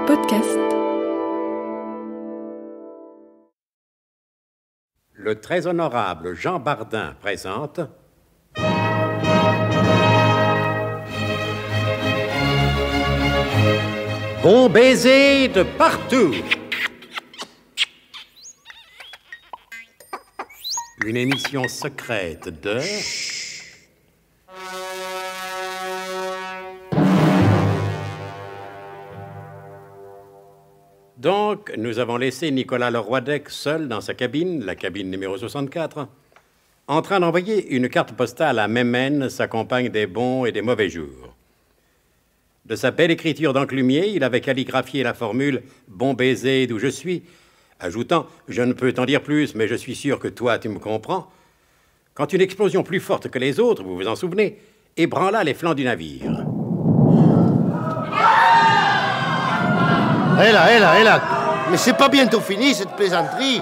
Podcast. Le très honorable Jean Bardin présente... Bon baiser de partout. Une émission secrète de... Donc, nous avons laissé Nicolas Leroidec seul dans sa cabine, la cabine numéro 64, en train d'envoyer une carte postale à Mémène, sa compagne des bons et des mauvais jours. De sa belle écriture d'enclumier, il avait calligraphié la formule « Bon baiser d'où je suis », ajoutant « Je ne peux t'en dire plus, mais je suis sûr que toi, tu me comprends », quand une explosion plus forte que les autres, vous vous en souvenez, ébranla les flancs du navire. Hé là, mais c'est pas bientôt fini cette plaisanterie.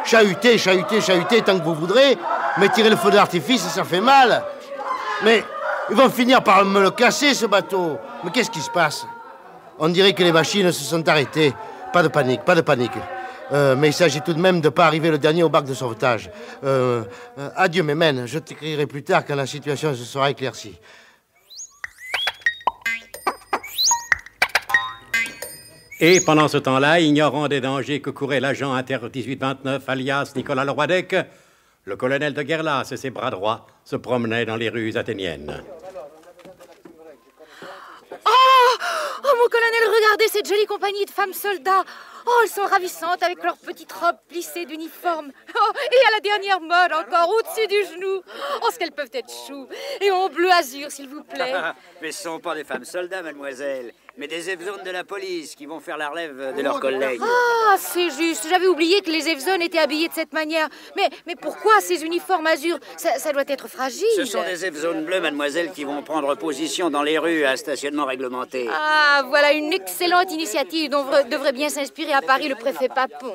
Chahuter tant que vous voudrez, mais tirer le feu d'artifice, ça fait mal. Mais ils vont finir par me le casser, ce bateau. Mais qu'est-ce qui se passe? On dirait que les machines se sont arrêtées. Pas de panique. Mais il s'agit tout de même de ne pas arriver le dernier au bac de sauvetage. Adieu, Mémène. Je t'écrirai plus tard quand la situation se sera éclaircie. Et pendant ce temps-là, ignorant des dangers que courait l'agent inter 1829, alias Nicolas Leroidec, le colonel de Guerlas et ses bras droits se promenaient dans les rues athéniennes. Oh, mon colonel, regardez cette jolie compagnie de femmes soldats. Oh, elles sont ravissantes avec leurs petites robes plissées d'uniforme. Oh, et à la dernière mode encore, au-dessus du genou. Oh, ce qu'elles peuvent être choues. Et en bleu azur, s'il vous plaît. Mais ce ne sont pas des femmes soldats, mademoiselle, mais des Evzones de la police qui vont faire la relève de leurs collègues. Ah, c'est juste. J'avais oublié que les Evzones étaient habillés de cette manière. Mais pourquoi ces uniformes azur? Ça doit être fragile. Ce sont des Evzones bleus, mademoiselle, qui vont prendre position dans les rues à stationnement réglementé. Ah, voilà une excellente initiative dont devrait bien s'inspirer à Paris le préfet Papon.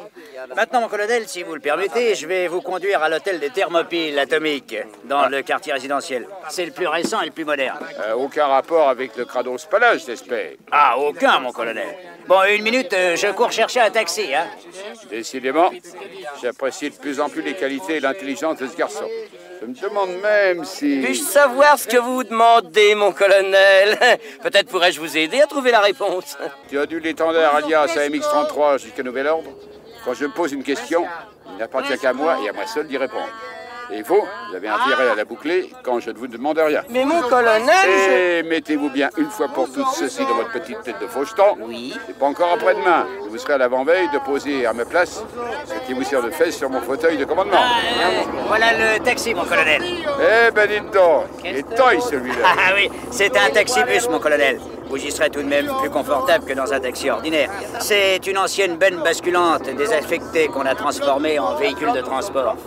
Maintenant, mon colonel, si vous le permettez, je vais vous conduire à l'hôtel des Thermopyles atomiques, dans le quartier résidentiel. C'est le plus récent et le plus moderne. Aucun rapport avec le Kratos Palace, j'espère. Ah, aucun, mon colonel. Bon, une minute, je cours chercher un taxi, hein. Décidément, j'apprécie de plus en plus les qualités et l'intelligence de ce garçon. Je me demande même si... Puis-je savoir ce que vous demandez, mon colonel? Peut-être pourrais-je vous aider à trouver la réponse. Tu as dû l'étendard alias AMX-33 jusqu'à nouvel ordre. Quand je me pose une question, il n'appartient qu'à moi et à moi seul d'y répondre. Et vous avez intérêt à la boucler quand je ne vous demande rien. Mais mon colonel... Et mettez-vous bien une fois pour toutes ceci dans votre petite tête de faucheton. Oui. Et pas encore après-demain. Vous serez à l'avant-veille de poser à ma place ce qui vous sert de fesse sur mon fauteuil de commandement. Voilà le taxi, mon colonel. Eh ben dites donc, il est taille celui-là. Ah oui, c'est un taxi-bus, mon colonel. Vous y serez tout de même plus confortable que dans un taxi ordinaire. C'est une ancienne benne basculante désaffectée qu'on a transformée en véhicule de transport.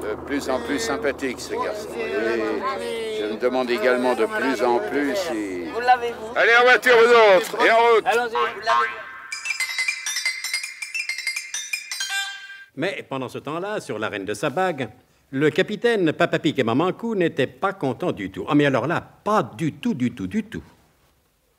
De plus en plus sympathique, ce garçon. Et je me demande également de plus en plus si... Vous l'avez, vous? Allez, en voiture, vous autres, et en route. Allons-y, vous l'avez. Mais pendant ce temps-là, sur l'arène de sa bague, le capitaine Papapic et Mamancou n'étaient pas contents du tout. Ah, mais alors là, pas du tout.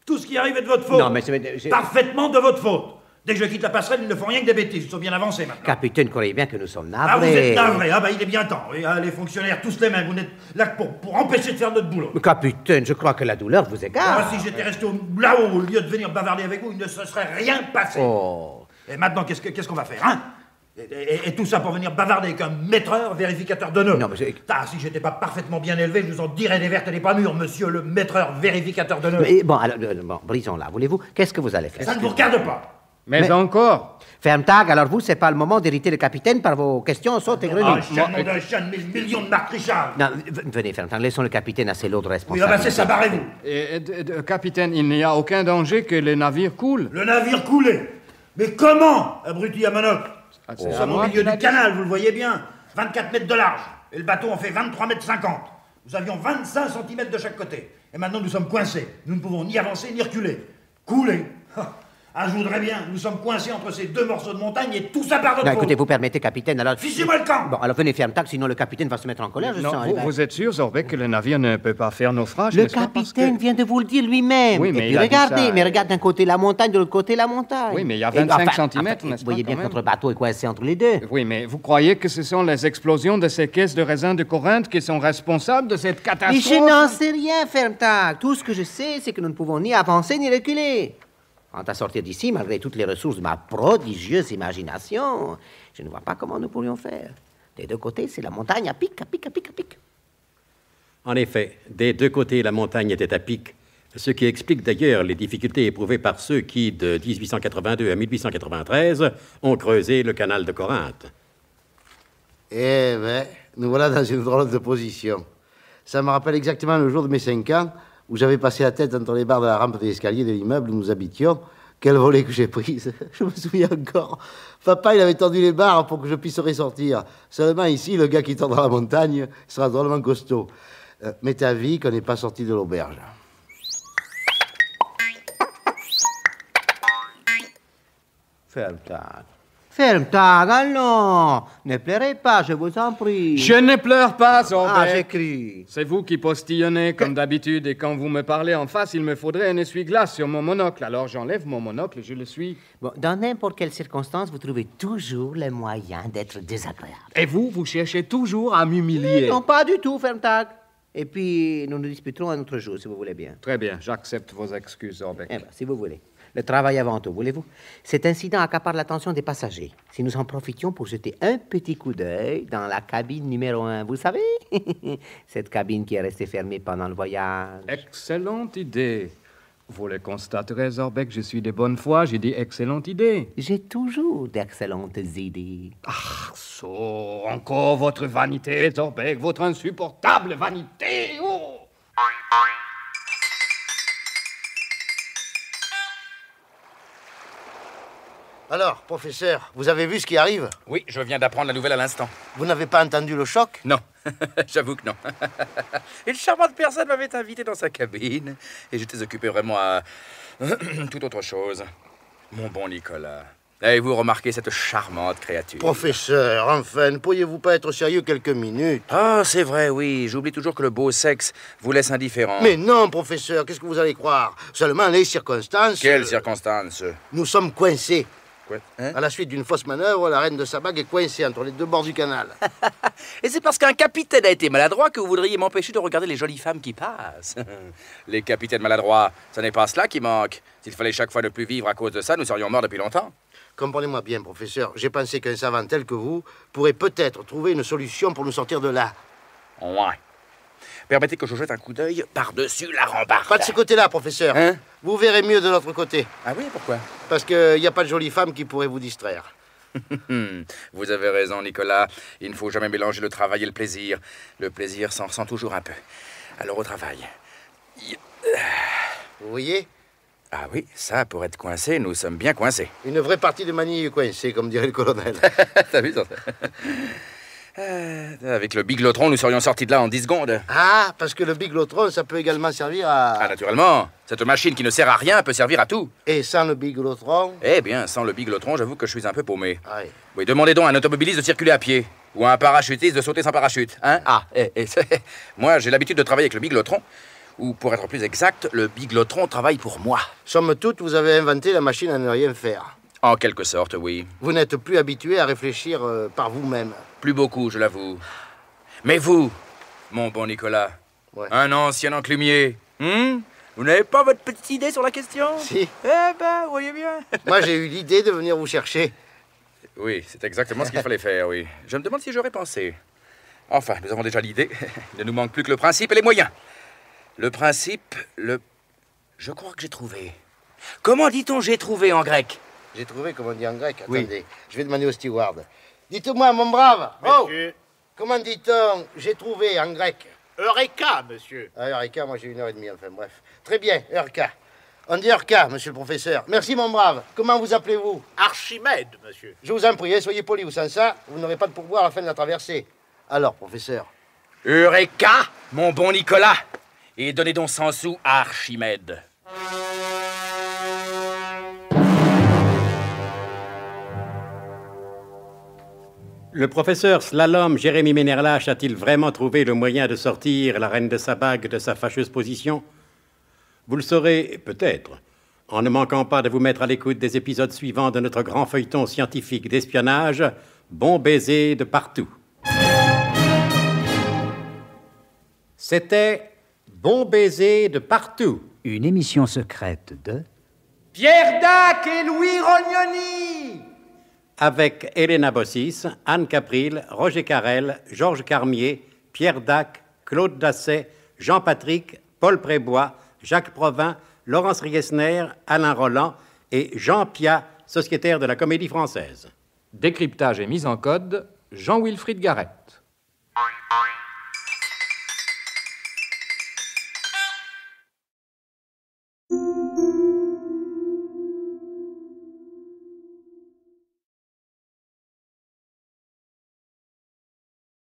Tout ce qui arrive est de votre faute. Non, mais c'est... Parfaitement de votre faute. Dès que je quitte la passerelle, ils ne font rien que des bêtises. Ils sont bien avancés maintenant. Capitaine, croyez bien que nous sommes navrés. Ah, vous êtes navrés. Ah, bah, il est bien temps. Oui, ah, les fonctionnaires, tous les mêmes. Vous n'êtes là que pour empêcher de faire notre boulot. Capitaine, je crois que la douleur vous égare. Ah, si j'étais resté là-haut, au lieu de venir bavarder avec vous, il ne se serait rien passé. Oh. Et maintenant, qu'est-ce qu'on va faire, hein? Et tout ça pour venir bavarder avec un maîtreur vérificateur de nœuds. Non, mais c'est... Ah, si j'étais pas parfaitement bien élevé, je vous en dirais des vertes et des pas mûres, monsieur le maîtreur vérificateur de nœuds. Mais, bon, alors, bon, brisons là, voulez-vous? Qu'est-ce que vous allez faire? Ça ne vous regarde pas. Mais encore. Ferme tag, alors vous, c'est pas le moment d'irriter le capitaine par vos questions sautes et Ah, grenouilles. chien d'un chien de millions de marques Richard. Non, venez, Ferme tag, laissons le capitaine à ses lots de Oui, responsabilité. ah bah c'est ça, barrez-vous. Capitaine, il n'y a aucun danger que le navire coule. Le navire coulé. Mais comment, abruti à monocle? Nous sommes au milieu du canal, vous le voyez bien. 24 mètres de large. Et le bateau en fait 23 mètres 50. Nous avions 25 cm de chaque côté. Et maintenant, nous sommes coincés. Nous ne pouvons ni avancer ni reculer. Couler. Ah, je voudrais bien. Nous sommes coincés entre ces deux morceaux de montagne et tout ça par notre Non, faute. écoutez, vous permettez, capitaine, alors... Fichez-moi le camp. Bon, alors venez faire le tac, sinon le capitaine va se mettre en colère, je Non, sens. vous êtes sûr, Zorbeck, que le navire ne peut pas faire naufrage, Le n'est-ce pas, parce capitaine que... vient de vous le dire lui-même. Oui, Et mais puis il a dit regardez, ça, mais regarde d'un côté la montagne, de l'autre côté la montagne. Oui, mais il y a Et 25 enfin, centimètres, n'est-ce vous voyez pas, bien quand que même notre bateau est coincé entre les deux. Oui, mais vous croyez que ce sont les explosions de ces caisses de raisin de Corinthe qui sont responsables de cette Mais catastrophe? je n'en sais rien, Fermtag. Tout ce que je sais, c'est que nous ne pouvons ni avancer ni reculer. Quant à sortir d'ici, malgré toutes les ressources de ma prodigieuse imagination, je ne vois pas comment nous pourrions faire. Des deux côtés, c'est la montagne à pic, à pic, à pic, à pic. En effet, des deux côtés, la montagne était à pic, ce qui explique d'ailleurs les difficultés éprouvées par ceux qui, de 1882 à 1893, ont creusé le canal de Corinthe. Eh ben, nous voilà dans une drôle de position. Ça me rappelle exactement le jour de mes 5 ans, où j'avais passé la tête entre les barres de la rampe de l'escalier de l'immeuble où nous habitions. Quel volet que j'ai prise. Je me souviens encore. Papa, il avait tendu les barres pour que je puisse ressortir. Seulement ici, le gars qui tord dans la montagne sera drôlement costaud. Mais ta vie qu'on n'est pas sorti de l'auberge. Fermtag. Fermtag, allons. Ne pleurez pas, je vous en prie. Je ne pleure pas, Zorbeck. Ah, j'ai cru. C'est vous qui postillonnez comme d'habitude, et quand vous me parlez en face, il me faudrait un essuie-glace sur mon monocle. Alors j'enlève mon monocle et je le suis. Bon, dans n'importe quelle circonstance, vous trouvez toujours le moyen d'être désagréable. Et vous cherchez toujours à m'humilier. Non, pas du tout, Fermtag. Et puis, nous nous disputerons un autre jour, si vous voulez bien. Très bien, j'accepte vos excuses, Zorbeck. Eh bien, si vous voulez. Le travail avant tout, voulez-vous? Cet incident accapare l'attention des passagers. Si nous en profitions pour jeter un petit coup d'œil dans la cabine numéro 1, vous savez? Cette cabine qui est restée fermée pendant le voyage. Excellente idée. Vous le constaterez, Zorbeck, je suis de bonne foi, j'ai dit excellente idée. J'ai toujours d'excellentes idées. Ah, encore votre vanité, Zorbeck, votre insupportable vanité. Oh! Alors, professeur, vous avez vu ce qui arrive? Oui, je viens d'apprendre la nouvelle à l'instant. Vous n'avez pas entendu le choc? Non, j'avoue que non. Une charmante personne m'avait invité dans sa cabine et j'étais occupé vraiment à tout autre chose. Mon bon Nicolas, avez-vous remarqué cette charmante créature? Professeur, enfin, ne pourriez-vous pas être sérieux quelques minutes? Ah, c'est vrai, oui. J'oublie toujours que le beau sexe vous laisse indifférent. Mais non, professeur, qu'est-ce que vous allez croire? Seulement les circonstances... Quelles circonstances? Nous sommes coincés. Quoi? Hein? À la suite d'une fausse manœuvre, la reine de Sabag est coincée entre les deux bords du canal. Et c'est parce qu'un capitaine a été maladroit que vous voudriez m'empêcher de regarder les jolies femmes qui passent. Les capitaines maladroits, ce n'est pas cela qui manque. S'il fallait chaque fois ne plus vivre à cause de ça, nous serions morts depuis longtemps. Comprenez-moi bien, professeur. J'ai pensé qu'un savant tel que vous pourrait peut-être trouver une solution pour nous sortir de là. Ouais. Permettez que je jette un coup d'œil par-dessus la rambarde. Pas de ce côté-là, professeur. Hein? Vous verrez mieux de l'autre côté. Ah oui, pourquoi? Parce qu'il n'y a pas de jolie femme qui pourrait vous distraire. Vous avez raison, Nicolas. Il ne faut jamais mélanger le travail et le plaisir. Le plaisir s'en ressent toujours un peu. Alors au travail. Vous voyez? Ah oui, ça, pour être coincé, nous sommes bien coincés. Une vraie partie de manille coincée, comme dirait le colonel. T'as vu ça? Avec le biglotron, nous serions sortis de là en 10 secondes. Ah, parce que le biglotron, ça peut également servir à... Ah, naturellement. Cette machine qui ne sert à rien peut servir à tout. Et sans le biglotron? Eh bien, sans le biglotron, j'avoue que je suis un peu paumé. Oui. Oui, demandez donc à un automobiliste de circuler à pied. Ou à un parachutiste de sauter sans parachute. Hein? Ah, moi, j'ai l'habitude de travailler avec le biglotron. Ou, pour être plus exact, le biglotron travaille pour moi. Somme toute, vous avez inventé la machine à ne rien faire. En quelque sorte, oui. Vous n'êtes plus habitué à réfléchir par vous-même. Plus beaucoup, je l'avoue. Mais vous, mon bon Nicolas, un ancien enclumier, vous n'avez pas votre petite idée sur la question? Si. Eh ben, voyez bien. Moi, j'ai eu l'idée de venir vous chercher. Oui, c'est exactement ce qu'il fallait faire, oui. Je me demande si j'aurais pensé. Enfin, nous avons déjà l'idée. Il ne nous manque plus que le principe et les moyens. Le principe, Je crois que j'ai trouvé. Comment dit-on j'ai trouvé en grec? J'ai trouvé, comme on dit en grec. Oui. Attendez, je vais demander au steward. Dites-moi, mon brave. Monsieur. Oh, comment dit-on j'ai trouvé en grec? Eureka, monsieur. Ah, Eureka, moi j'ai 1h30, enfin bref. Très bien, Eureka. On dit Eureka, monsieur le professeur. Merci, mon brave. Comment vous appelez-vous? Archimède, monsieur. Je vous en prie, soyez poli ou sans ça, vous n'aurez pas de pourboire à la fin de la traversée. Alors, professeur. Eureka, mon bon Nicolas. Et donnez donc 100 sous à Archimède. Le professeur Slalom Jérémy Ménerlache a-t-il vraiment trouvé le moyen de sortir la reine de sa bague de sa fâcheuse position? Vous le saurez peut-être en ne manquant pas de vous mettre à l'écoute des épisodes suivants de notre grand feuilleton scientifique d'espionnage, Bon baiser de partout. C'était Bon baiser de partout. Une émission secrète de Pierre Dac et Louis Rognoni. Avec Elena Bossis, Anne Capril, Roger Carrel, Georges Carmier, Pierre Dac, Claude Dasset, Jean-Patrick, Paul Prébois, Jacques Provin, Laurence Riesner, Alain Roland et Jean Piat, sociétaire de la Comédie Française. Décryptage et mise en code, Jean-Wilfried Garrett.